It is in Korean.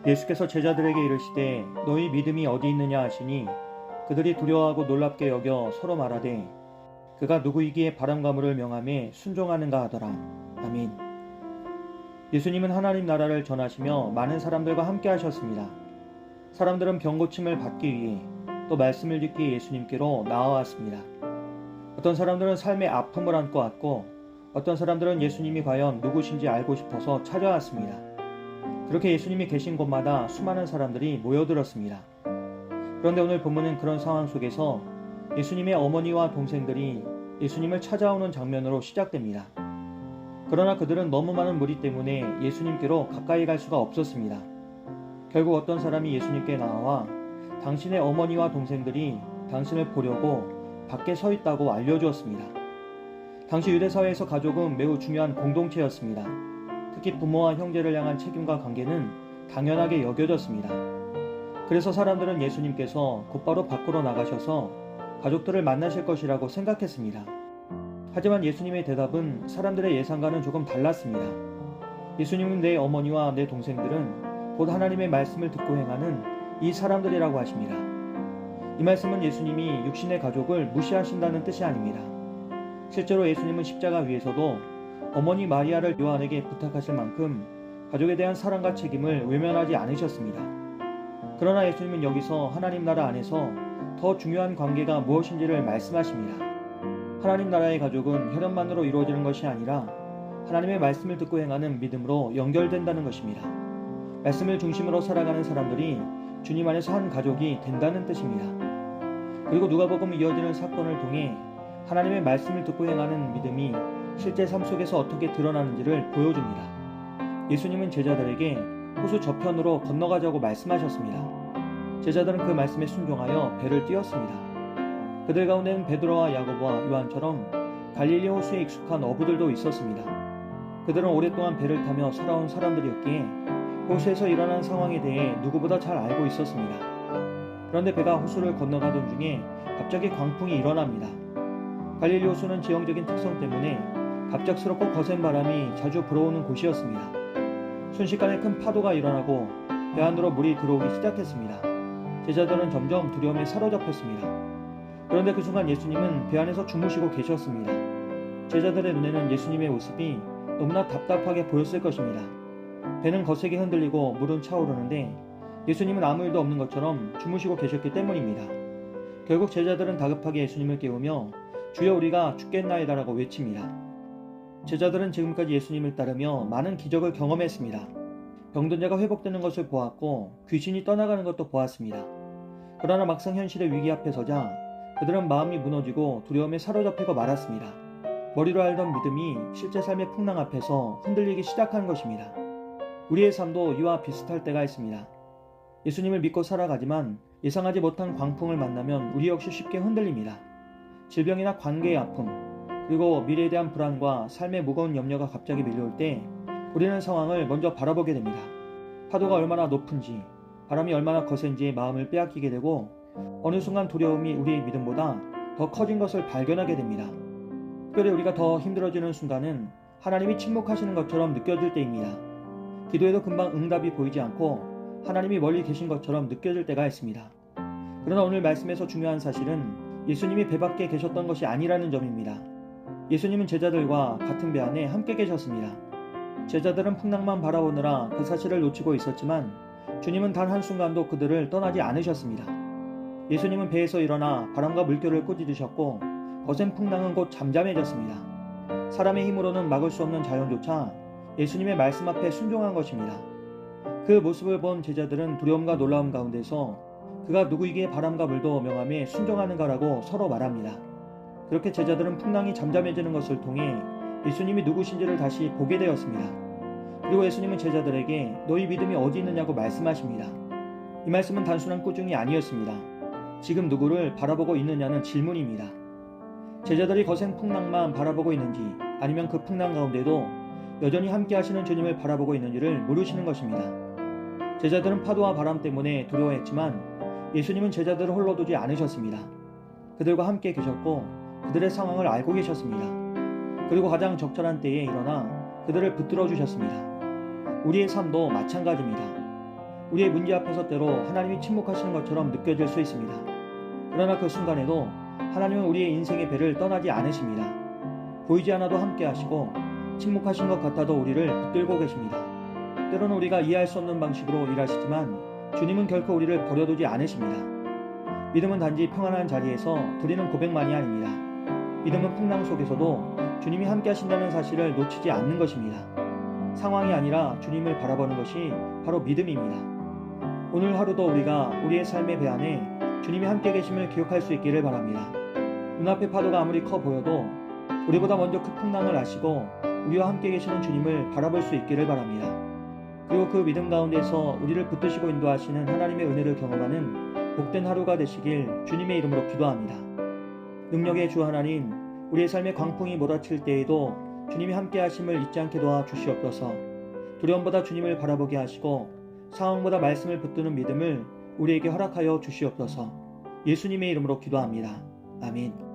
예수께서 제자들에게 이르시되 너희 믿음이 어디 있느냐 하시니 그들이 두려워하고 놀랍게 여겨 서로 말하되 그가 누구이기에 바람과 물을 명하며 순종하는가 하더라. 아멘. 예수님은 하나님 나라를 전하시며 많은 사람들과 함께 하셨습니다. 사람들은 병고침을 받기 위해 또 말씀을 듣기 위해 예수님께로 나아왔습니다. 어떤 사람들은 삶의 아픔을 안고 왔고 어떤 사람들은 예수님이 과연 누구신지 알고 싶어서 찾아왔습니다. 그렇게 예수님이 계신 곳마다 수많은 사람들이 모여들었습니다. 그런데 오늘 본문은 그런 상황 속에서 예수님의 어머니와 동생들이 예수님을 찾아오는 장면으로 시작됩니다. 그러나 그들은 너무 많은 무리 때문에 예수님께로 가까이 갈 수가 없었습니다. 결국 어떤 사람이 예수님께 나와 당신의 어머니와 동생들이 당신을 보려고 밖에 서 있다고 알려주었습니다. 당시 유대사회에서 가족은 매우 중요한 공동체였습니다. 특히 부모와 형제를 향한 책임과 관계는 당연하게 여겨졌습니다. 그래서 사람들은 예수님께서 곧바로 밖으로 나가셔서 가족들을 만나실 것이라고 생각했습니다. 하지만 예수님의 대답은 사람들의 예상과는 조금 달랐습니다. 예수님은 내 어머니와 내 동생들은 곧 하나님의 말씀을 듣고 행하는 이 사람들이라고 하십니다. 이 말씀은 예수님이 육신의 가족을 무시하신다는 뜻이 아닙니다. 실제로 예수님은 십자가 위에서도 어머니 마리아를 요한에게 부탁하실 만큼 가족에 대한 사랑과 책임을 외면하지 않으셨습니다. 그러나 예수님은 여기서 하나님 나라 안에서 더 중요한 관계가 무엇인지를 말씀하십니다. 하나님 나라의 가족은 혈연만으로 이루어지는 것이 아니라 하나님의 말씀을 듣고 행하는 믿음으로 연결된다는 것입니다. 말씀을 중심으로 살아가는 사람들이 주님 안에서 한 가족이 된다는 뜻입니다. 그리고 누가복음 이어지는 사건을 통해 하나님의 말씀을 듣고 행하는 믿음이 실제 삶 속에서 어떻게 드러나는지를 보여줍니다. 예수님은 제자들에게 호수 저편으로 건너가자고 말씀하셨습니다. 제자들은 그 말씀에 순종하여 배를 띄웠습니다. 그들 가운데는 베드로와 야고보와 요한처럼 갈릴리 호수에 익숙한 어부들도 있었습니다. 그들은 오랫동안 배를 타며 살아온 사람들이었기에 호수에서 일어난 상황에 대해 누구보다 잘 알고 있었습니다. 그런데 배가 호수를 건너가던 중에 갑자기 광풍이 일어납니다. 갈릴리 호수는 지형적인 특성 때문에 갑작스럽고 거센 바람이 자주 불어오는 곳이었습니다. 순식간에 큰 파도가 일어나고 배 안으로 물이 들어오기 시작했습니다. 제자들은 점점 두려움에 사로잡혔습니다. 그런데 그 순간 예수님은 배 안에서 주무시고 계셨습니다. 제자들의 눈에는 예수님의 모습이 너무나 답답하게 보였을 것입니다. 배는 거세게 흔들리고 물은 차오르는데 예수님은 아무 일도 없는 것처럼 주무시고 계셨기 때문입니다. 결국 제자들은 다급하게 예수님을 깨우며 주여 우리가 죽겠나이다라고 외칩니다. 제자들은 지금까지 예수님을 따르며 많은 기적을 경험했습니다. 병든 자가 회복되는 것을 보았고 귀신이 떠나가는 것도 보았습니다. 그러나 막상 현실의 위기 앞에 서자 그들은 마음이 무너지고 두려움에 사로잡히고 말았습니다. 머리로 알던 믿음이 실제 삶의 풍랑 앞에서 흔들리기 시작한 것입니다. 우리의 삶도 이와 비슷할 때가 있습니다. 예수님을 믿고 살아가지만 예상하지 못한 광풍을 만나면 우리 역시 쉽게 흔들립니다. 질병이나 관계의 아픔, 그리고 미래에 대한 불안과 삶의 무거운 염려가 갑자기 밀려올 때 우리는 상황을 먼저 바라보게 됩니다. 파도가 얼마나 높은지, 바람이 얼마나 거센지에 마음을 빼앗기게 되고 어느 순간 두려움이 우리의 믿음보다 더 커진 것을 발견하게 됩니다. 특별히 우리가 더 힘들어지는 순간은 하나님이 침묵하시는 것처럼 느껴질 때입니다. 기도에도 금방 응답이 보이지 않고 하나님이 멀리 계신 것처럼 느껴질 때가 있습니다. 그러나 오늘 말씀에서 중요한 사실은 예수님이 배 밖에 계셨던 것이 아니라는 점입니다. 예수님은 제자들과 같은 배 안에 함께 계셨습니다. 제자들은 풍랑만 바라보느라 그 사실을 놓치고 있었지만 주님은 단 한순간도 그들을 떠나지 않으셨습니다. 예수님은 배에서 일어나 바람과 물결을 꾸짖으셨고 거센 풍랑은 곧 잠잠해졌습니다. 사람의 힘으로는 막을 수 없는 자연조차 예수님의 말씀 앞에 순종한 것입니다. 그 모습을 본 제자들은 두려움과 놀라움 가운데서 그가 누구이기에 바람과 물도 명함에 순종하는가라고 서로 말합니다. 그렇게 제자들은 풍랑이 잠잠해지는 것을 통해 예수님이 누구신지를 다시 보게 되었습니다. 그리고 예수님은 제자들에게 너희 믿음이 어디 있느냐고 말씀하십니다. 이 말씀은 단순한 꾸중이 아니었습니다. 지금 누구를 바라보고 있느냐는 질문입니다. 제자들이 거센 풍랑만 바라보고 있는지 아니면 그 풍랑 가운데도 여전히 함께 하시는 주님을 바라보고 있는지를 물으시는 것입니다. 제자들은 파도와 바람 때문에 두려워했지만 예수님은 제자들을 홀로 두지 않으셨습니다. 그들과 함께 계셨고 그들의 상황을 알고 계셨습니다. 그리고 가장 적절한 때에 일어나 그들을 붙들어 주셨습니다. 우리의 삶도 마찬가지입니다. 우리의 문제 앞에서 때로 하나님이 침묵하시는 것처럼 느껴질 수 있습니다. 그러나 그 순간에도 하나님은 우리의 인생의 배를 떠나지 않으십니다. 보이지 않아도 함께 하시고 침묵하신 것 같아도 우리를 붙들고 계십니다. 때로는 우리가 이해할 수 없는 방식으로 일하시지만 주님은 결코 우리를 버려두지 않으십니다. 믿음은 단지 평안한 자리에서 드리는 고백만이 아닙니다. 믿음은 풍랑 속에서도 주님이 함께 하신다는 사실을 놓치지 않는 것입니다. 상황이 아니라 주님을 바라보는 것이 바로 믿음입니다. 오늘 하루도 우리가 우리의 삶의 배 안에 주님이 함께 계심을 기억할 수 있기를 바랍니다. 눈앞의 파도가 아무리 커 보여도 우리보다 먼저 그 풍랑을 아시고 우리와 함께 계시는 주님을 바라볼 수 있기를 바랍니다. 그리고 그 믿음 가운데서 우리를 붙드시고 인도하시는 하나님의 은혜를 경험하는 복된 하루가 되시길 주님의 이름으로 기도합니다. 능력의 주 하나님, 우리의 삶에 광풍이 몰아칠 때에도 주님이 함께 하심을 잊지 않게 도와 주시옵소서. 두려움보다 주님을 바라보게 하시고 상황보다 말씀을 붙드는 믿음을 우리에게 허락하여 주시옵소서. 예수님의 이름으로 기도합니다. 아멘.